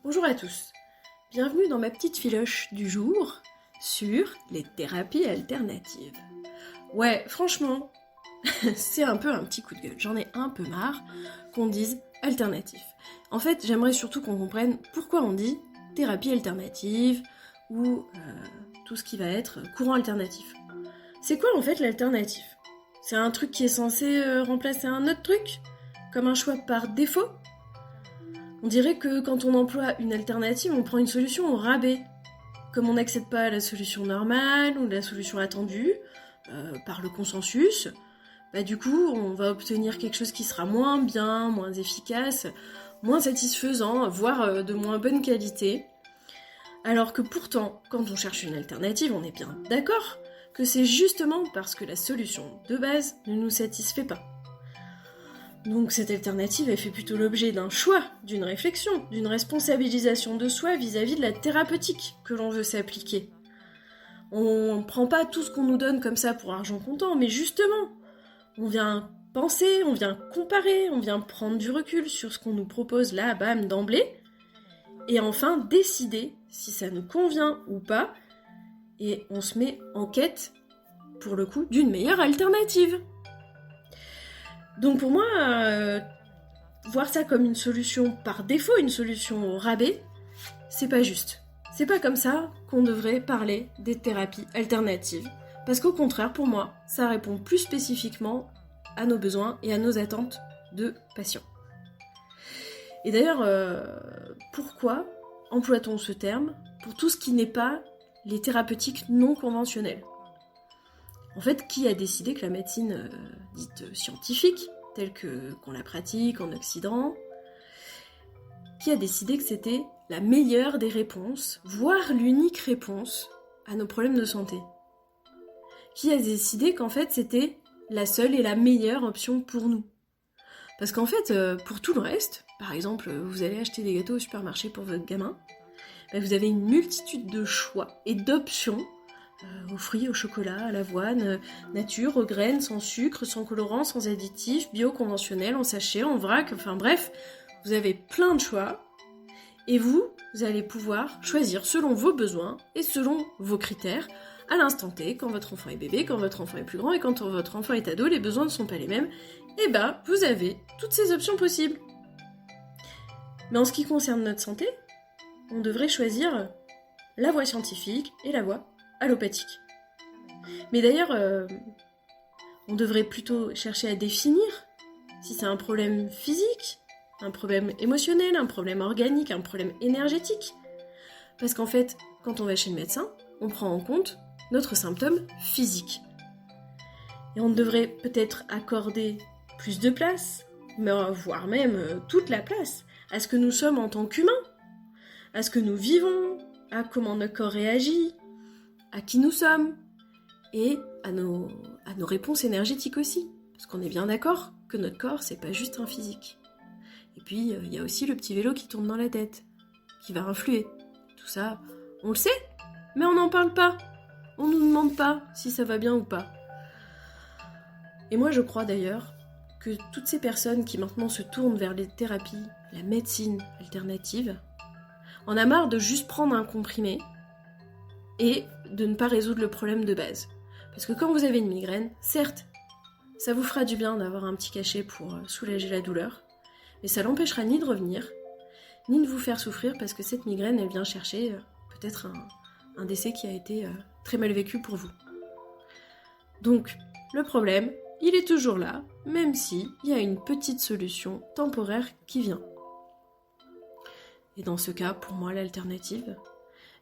Bonjour à tous, bienvenue dans ma petite filoche du jour sur les thérapies alternatives. Ouais, franchement, c'est un peu un petit coup de gueule, j'en ai un peu marre qu'on dise alternatif. En fait, j'aimerais surtout qu'on comprenne pourquoi on dit thérapie alternative ou tout ce qui va être courant alternatif. C'est quoi en fait l'alternatif? C'est un truc qui est censé remplacer un autre truc? Comme un choix par défaut? On dirait que quand on emploie une alternative, on prend une solution au rabais. Comme on n'accède pas à la solution normale ou la solution attendue, par le consensus, du coup, on va obtenir quelque chose qui sera moins bien, moins efficace, moins satisfaisant, voire de moins bonne qualité. Alors que pourtant, quand on cherche une alternative, on est bien d'accord que c'est justement parce que la solution de base ne nous satisfait pas. Donc cette alternative, elle fait plutôt l'objet d'un choix, d'une réflexion, d'une responsabilisation de soi vis-à-vis de la thérapeutique que l'on veut s'appliquer. On ne prend pas tout ce qu'on nous donne comme ça pour argent comptant, mais justement, on vient penser, on vient comparer, on vient prendre du recul sur ce qu'on nous propose là, bam, d'emblée, et enfin décider si ça nous convient ou pas, et on se met en quête, pour le coup, d'une meilleure alternative. Donc pour moi, voir ça comme une solution par défaut, une solution au rabais, c'est pas juste. C'est pas comme ça qu'on devrait parler des thérapies alternatives. Parce qu'au contraire, pour moi, ça répond plus spécifiquement à nos besoins et à nos attentes de patients. Et d'ailleurs, pourquoi emploie-t-on ce terme pour tout ce qui n'est pas les thérapeutiques non conventionnelles ? En fait, qui a décidé que la médecine dite scientifique, telle qu'on la pratique en Occident, qui a décidé que c'était la meilleure des réponses, voire l'unique réponse à nos problèmes de santé? Qui a décidé qu'en fait c'était la seule et la meilleure option pour nous? Parce qu'en fait, pour tout le reste, par exemple, vous allez acheter des gâteaux au supermarché pour votre gamin, vous avez une multitude de choix et d'options aux fruits, au chocolat, à l'avoine, nature, aux graines, sans sucre, sans colorant, sans additifs, bio, conventionnel, en sachet, en vrac, enfin bref, vous avez plein de choix. Et vous allez pouvoir choisir selon vos besoins et selon vos critères, à l'instant T, quand votre enfant est bébé, quand votre enfant est plus grand et quand votre enfant est ado, les besoins ne sont pas les mêmes, et vous avez toutes ces options possibles. Mais en ce qui concerne notre santé, on devrait choisir la voie scientifique et la voie allopathique. Mais d'ailleurs, on devrait plutôt chercher à définir si c'est un problème physique, un problème émotionnel, un problème organique, un problème énergétique. Parce qu'en fait, quand on va chez le médecin, on prend en compte notre symptôme physique. Et on devrait peut-être accorder plus de place, voire même toute la place, à ce que nous sommes en tant qu'humains, à ce que nous vivons, à comment notre corps réagit, à qui nous sommes, et à nos réponses énergétiques aussi. Parce qu'on est bien d'accord que notre corps, c'est pas juste un physique. Et puis, il y a aussi le petit vélo qui tourne dans la tête, qui va influer. Tout ça, on le sait, mais on n'en parle pas. On nous demande pas si ça va bien ou pas. Et moi, je crois d'ailleurs que toutes ces personnes qui maintenant se tournent vers les thérapies, la médecine alternative, en a marre de juste prendre un comprimé et de ne pas résoudre le problème de base. Parce que quand vous avez une migraine, certes, ça vous fera du bien d'avoir un petit cachet pour soulager la douleur, mais ça l'empêchera ni de revenir, ni de vous faire souffrir parce que cette migraine, elle vient chercher peut-être un décès qui a été très mal vécu pour vous. Donc, le problème, il est toujours là, même si il y a une petite solution temporaire qui vient. Et dans ce cas, pour moi, l'alternative,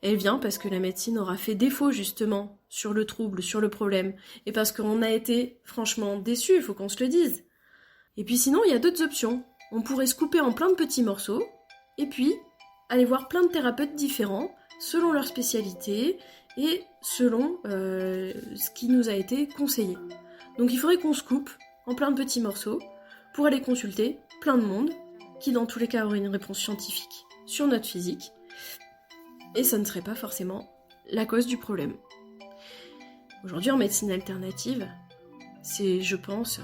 elle vient parce que la médecine aura fait défaut justement sur le trouble, sur le problème, et parce qu'on a été franchement déçus, il faut qu'on se le dise. Et puis sinon, il y a d'autres options. On pourrait se couper en plein de petits morceaux, et puis aller voir plein de thérapeutes différents, selon leur spécialité, et selon ce qui nous a été conseillé. Donc il faudrait qu'on se coupe en plein de petits morceaux, pour aller consulter plein de monde, qui dans tous les cas aurait une réponse scientifique sur notre physique, et ça ne serait pas forcément la cause du problème. Aujourd'hui, en médecine alternative, c'est, je pense,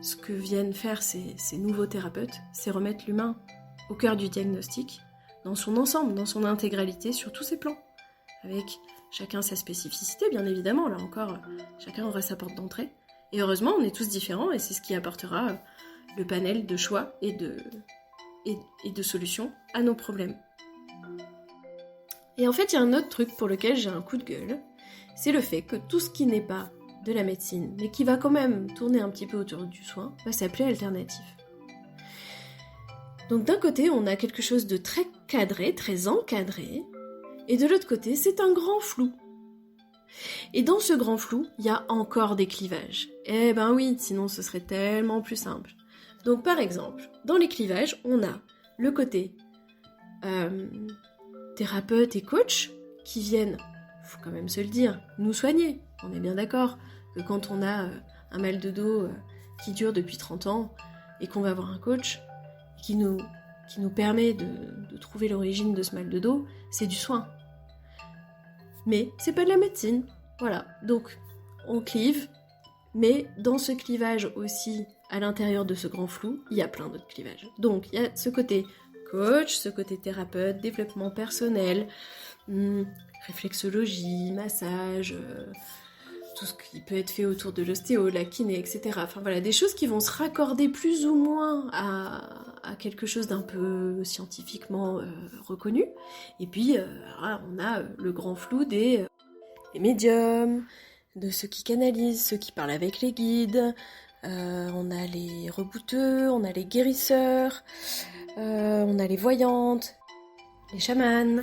ce que viennent faire ces nouveaux thérapeutes, c'est remettre l'humain au cœur du diagnostic, dans son ensemble, dans son intégralité, sur tous ses plans, avec chacun sa spécificité, bien évidemment, là encore, chacun aura sa porte d'entrée. Et heureusement, on est tous différents, et c'est ce qui apportera le panel de choix et de solutions à nos problèmes. Et en fait, il y a un autre truc pour lequel j'ai un coup de gueule, c'est le fait que tout ce qui n'est pas de la médecine, mais qui va quand même tourner un petit peu autour du soin, va s'appeler alternatif. Donc d'un côté, on a quelque chose de très cadré, très encadré, et de l'autre côté, c'est un grand flou. Et dans ce grand flou, il y a encore des clivages. Eh ben oui, sinon ce serait tellement plus simple. Donc par exemple, dans les clivages, on a le côté thérapeute et coach qui viennent, faut quand même se le dire, nous soigner. On est bien d'accord que quand on a un mal de dos qui dure depuis 30 ans et qu'on va voir un coach qui nous permet de trouver l'origine de ce mal de dos, c'est du soin. Mais c'est pas de la médecine. Voilà, donc on clive, mais dans ce clivage aussi, à l'intérieur de ce grand flou, il y a plein d'autres clivages. Donc il y a ce côté coach, ce côté thérapeute, développement personnel, réflexologie, massage, tout ce qui peut être fait autour de l'ostéo, la kiné, etc. Enfin voilà, des choses qui vont se raccorder plus ou moins à quelque chose d'un peu scientifiquement reconnu. Et puis on a le grand flou des médiums, de ceux qui canalisent, ceux qui parlent avec les guides, on a les rebouteux, on a les guérisseurs, on a les voyantes, les chamans.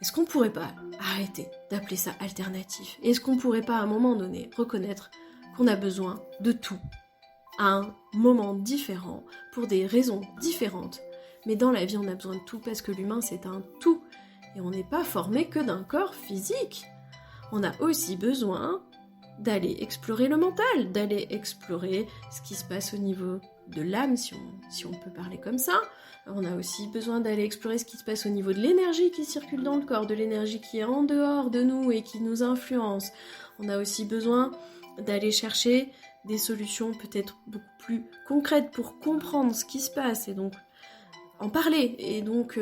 Est-ce qu'on pourrait pas arrêter d'appeler ça alternatif? Est-ce qu'on pourrait pas à un moment donné reconnaître qu'on a besoin de tout à un moment différent, pour des raisons différentes? Mais dans la vie on a besoin de tout parce que l'humain c'est un tout et on n'est pas formé que d'un corps physique. On a aussi besoin d'aller explorer le mental, d'aller explorer ce qui se passe au niveau de l'âme, si on peut parler comme ça. On a aussi besoin d'aller explorer ce qui se passe au niveau de l'énergie qui circule dans le corps, de l'énergie qui est en dehors de nous et qui nous influence. On a aussi besoin d'aller chercher des solutions peut-être beaucoup plus concrètes pour comprendre ce qui se passe et donc en parler et donc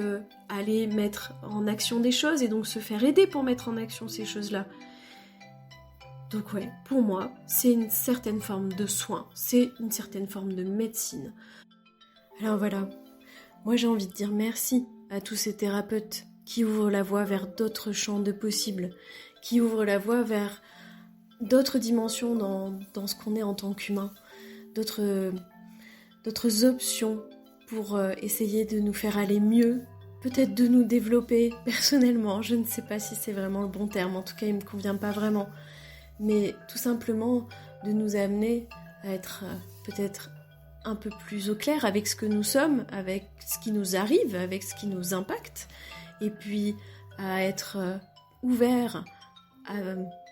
aller mettre en action des choses et donc se faire aider pour mettre en action ces choses-là. Donc ouais, pour moi, c'est une certaine forme de soin, c'est une certaine forme de médecine. Alors voilà, moi j'ai envie de dire merci à tous ces thérapeutes qui ouvrent la voie vers d'autres champs de possibles, qui ouvrent la voie vers d'autres dimensions dans ce qu'on est en tant qu'humain, d'autres options pour essayer de nous faire aller mieux, peut-être de nous développer personnellement, je ne sais pas si c'est vraiment le bon terme, en tout cas il ne me convient pas vraiment, mais tout simplement de nous amener à être peut-être un peu plus au clair avec ce que nous sommes, avec ce qui nous arrive, avec ce qui nous impacte, et puis à être ouvert à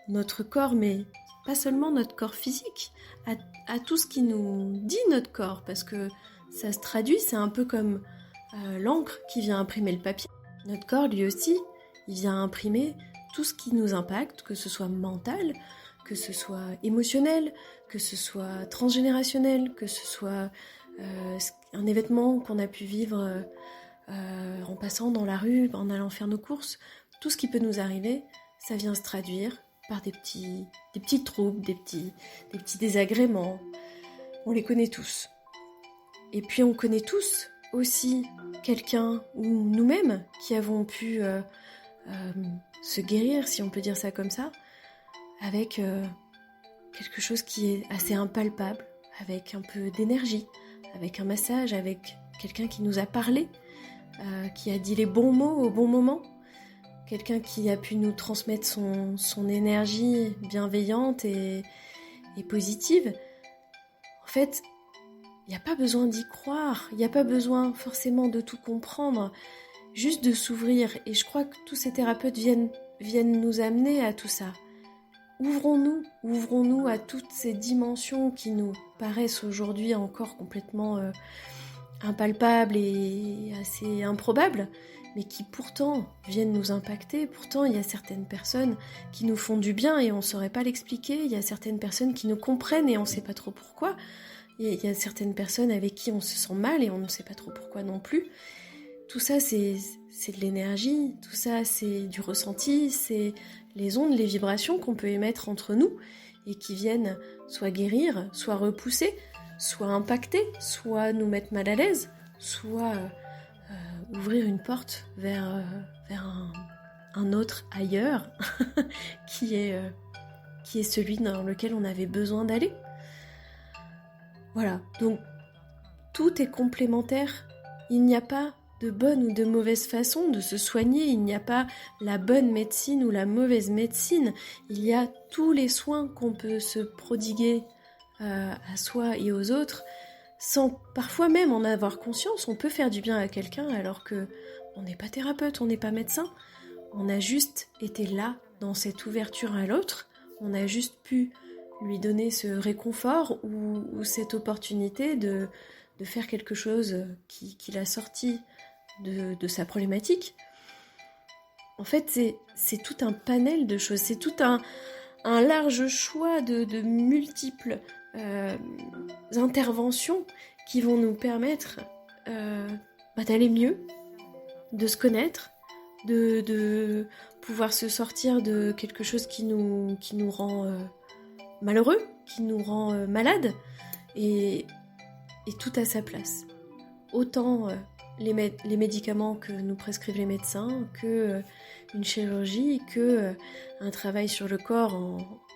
notre corps, mais pas seulement notre corps physique, à tout ce qui nous dit notre corps, parce que ça se traduit, c'est un peu comme l'encre qui vient imprimer le papier. Notre corps, lui aussi, il vient imprimer tout ce qui nous impacte, que ce soit mental, que ce soit émotionnel, que ce soit transgénérationnel, que ce soit un événement qu'on a pu vivre en passant dans la rue, en allant faire nos courses. Tout ce qui peut nous arriver, ça vient se traduire par des petits troubles, des petits désagréments. On les connaît tous. Et puis on connaît tous aussi quelqu'un ou nous-mêmes qui avons pu se guérir, si on peut dire ça comme ça, avec quelque chose qui est assez impalpable, avec un peu d'énergie, avec un massage, avec quelqu'un qui nous a parlé, qui a dit les bons mots au bon moment, quelqu'un qui a pu nous transmettre son énergie bienveillante et positive. En fait, il n'y a pas besoin d'y croire, il n'y a pas besoin forcément de tout comprendre, juste de s'ouvrir. Et je crois que tous ces thérapeutes viennent nous amener à tout ça. Ouvrons-nous à toutes ces dimensions qui nous paraissent aujourd'hui encore complètement impalpables et assez improbables, mais qui pourtant viennent nous impacter. Pourtant, il y a certaines personnes qui nous font du bien et on ne saurait pas l'expliquer. Il y a certaines personnes qui nous comprennent et on ne sait pas trop pourquoi. Il y a certaines personnes avec qui on se sent mal et on ne sait pas trop pourquoi non plus. tout ça c'est de l'énergie, tout ça c'est du ressenti, c'est les ondes, les vibrations qu'on peut émettre entre nous et qui viennent soit guérir, soit repousser, soit impacter, soit nous mettre mal à l'aise, soit ouvrir une porte vers un autre ailleurs qui est celui dans lequel on avait besoin d'aller. Voilà, donc tout est complémentaire. Il n'y a pas de bonne ou de mauvaise façon de se soigner, il n'y a pas la bonne médecine ou la mauvaise médecine, il y a tous les soins qu'on peut se prodiguer à soi et aux autres, sans parfois même en avoir conscience. On peut faire du bien à quelqu'un alors que on n'est pas thérapeute, on n'est pas médecin, on a juste été là dans cette ouverture à l'autre, on a juste pu lui donner ce réconfort ou cette opportunité de faire quelque chose qui l'a sorti de sa problématique. En fait, c'est tout un panel de choses, c'est tout un large choix de multiples interventions qui vont nous permettre d'aller mieux, de se connaître, de pouvoir se sortir de quelque chose qui nous rend malheureux, qui nous rend malade, et tout à sa place. Autant les médicaments que nous prescrivent les médecins, que une chirurgie, que un travail sur le corps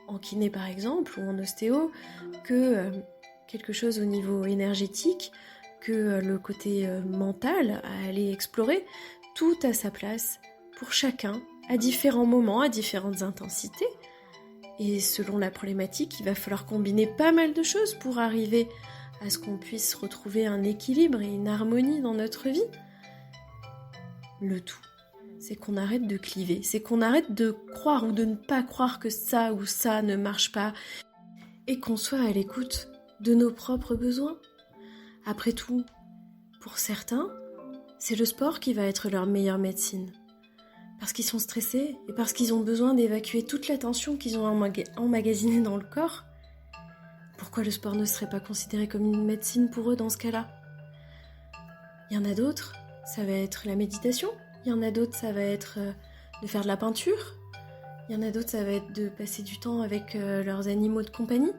en kiné par exemple, ou en ostéo, que quelque chose au niveau énergétique, que le côté mental à aller explorer, tout à sa place pour chacun, à différents moments, à différentes intensités. Et selon la problématique, il va falloir combiner pas mal de choses pour arriver à ce qu'on puisse retrouver un équilibre et une harmonie dans notre vie. Le tout, c'est qu'on arrête de cliver, c'est qu'on arrête de croire ou de ne pas croire que ça ou ça ne marche pas, et qu'on soit à l'écoute de nos propres besoins. Après tout, pour certains, c'est le sport qui va être leur meilleure médecine. Parce qu'ils sont stressés et parce qu'ils ont besoin d'évacuer toute la tension qu'ils ont emmagasinée dans le corps. Pourquoi le sport ne serait pas considéré comme une médecine pour eux dans ce cas-là ? Il y en a d'autres, ça va être la méditation. Il y en a d'autres, ça va être de faire de la peinture. Il y en a d'autres, ça va être de passer du temps avec leurs animaux de compagnie.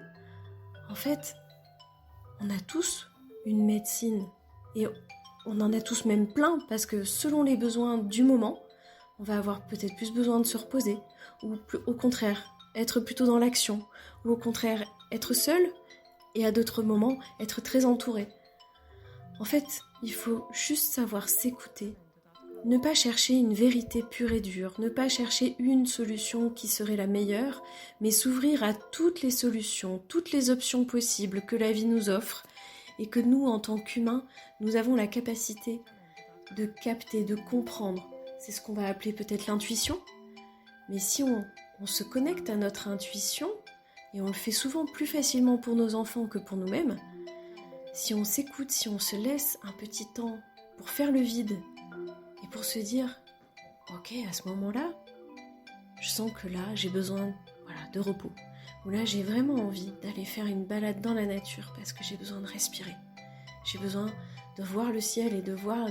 En fait, on a tous une médecine. Et on en a tous même plein, parce que selon les besoins du moment, on va avoir peut-être plus besoin de se reposer, ou au contraire, être plutôt dans l'action, ou au contraire, être seul, et à d'autres moments, être très entouré. En fait, il faut juste savoir s'écouter, ne pas chercher une vérité pure et dure, ne pas chercher une solution qui serait la meilleure, mais s'ouvrir à toutes les solutions, toutes les options possibles que la vie nous offre, et que nous, en tant qu'humains, nous avons la capacité de capter, de comprendre. C'est ce qu'on va appeler peut-être l'intuition. Mais si on se connecte à notre intuition, et on le fait souvent plus facilement pour nos enfants que pour nous-mêmes, si on s'écoute, si on se laisse un petit temps pour faire le vide, et pour se dire, ok, à ce moment-là, je sens que là, j'ai besoin de repos. Ou là, j'ai vraiment envie d'aller faire une balade dans la nature parce que j'ai besoin de respirer. J'ai besoin de voir le ciel et de voir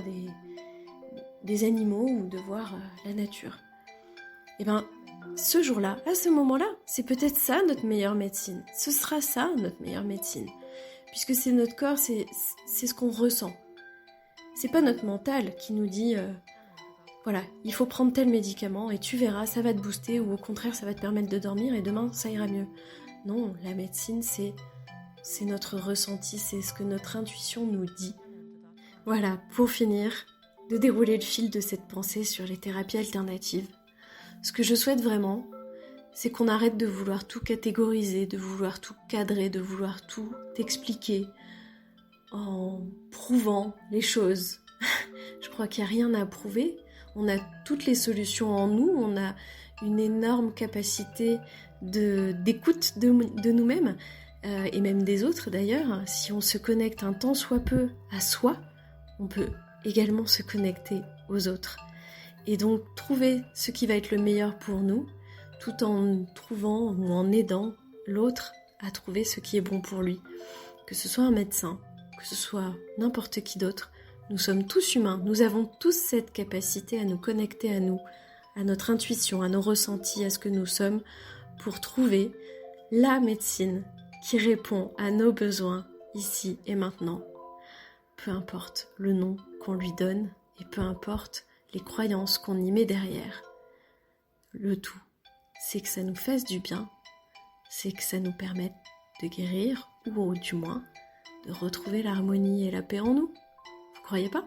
des animaux ou de voir la nature. Et bien, ce jour-là, à ce moment-là, c'est peut-être ça notre meilleure médecine. Ce sera ça notre meilleure médecine. Puisque c'est notre corps, c'est ce qu'on ressent. C'est pas notre mental qui nous dit il faut prendre tel médicament et tu verras, ça va te booster, ou au contraire, ça va te permettre de dormir et demain, ça ira mieux. Non, la médecine, c'est notre ressenti, c'est ce que notre intuition nous dit. Voilà, pour finir, de dérouler le fil de cette pensée sur les thérapies alternatives. Ce que je souhaite vraiment, c'est qu'on arrête de vouloir tout catégoriser, de vouloir tout cadrer, de vouloir tout expliquer en prouvant les choses. Je crois qu'il n'y a rien à prouver. On a toutes les solutions en nous, on a une énorme capacité d'écoute de nous-mêmes, et même des autres d'ailleurs. Si on se connecte un tant soit peu à soi, on peut également se connecter aux autres. Et donc trouver ce qui va être le meilleur pour nous, tout en trouvant ou en aidant l'autre à trouver ce qui est bon pour lui. Que ce soit un médecin, que ce soit n'importe qui d'autre, Nous sommes tous humains, nous avons tous cette capacité à nous connecter à nous, à notre intuition, à nos ressentis, à ce que nous sommes, pour trouver la médecine qui répond à nos besoins ici et maintenant. Peu importe le nom qu'on lui donne et peu importe les croyances qu'on y met derrière. Le tout, c'est que ça nous fasse du bien, c'est que ça nous permette de guérir ou du moins de retrouver l'harmonie et la paix en nous. Vous croyez pas ?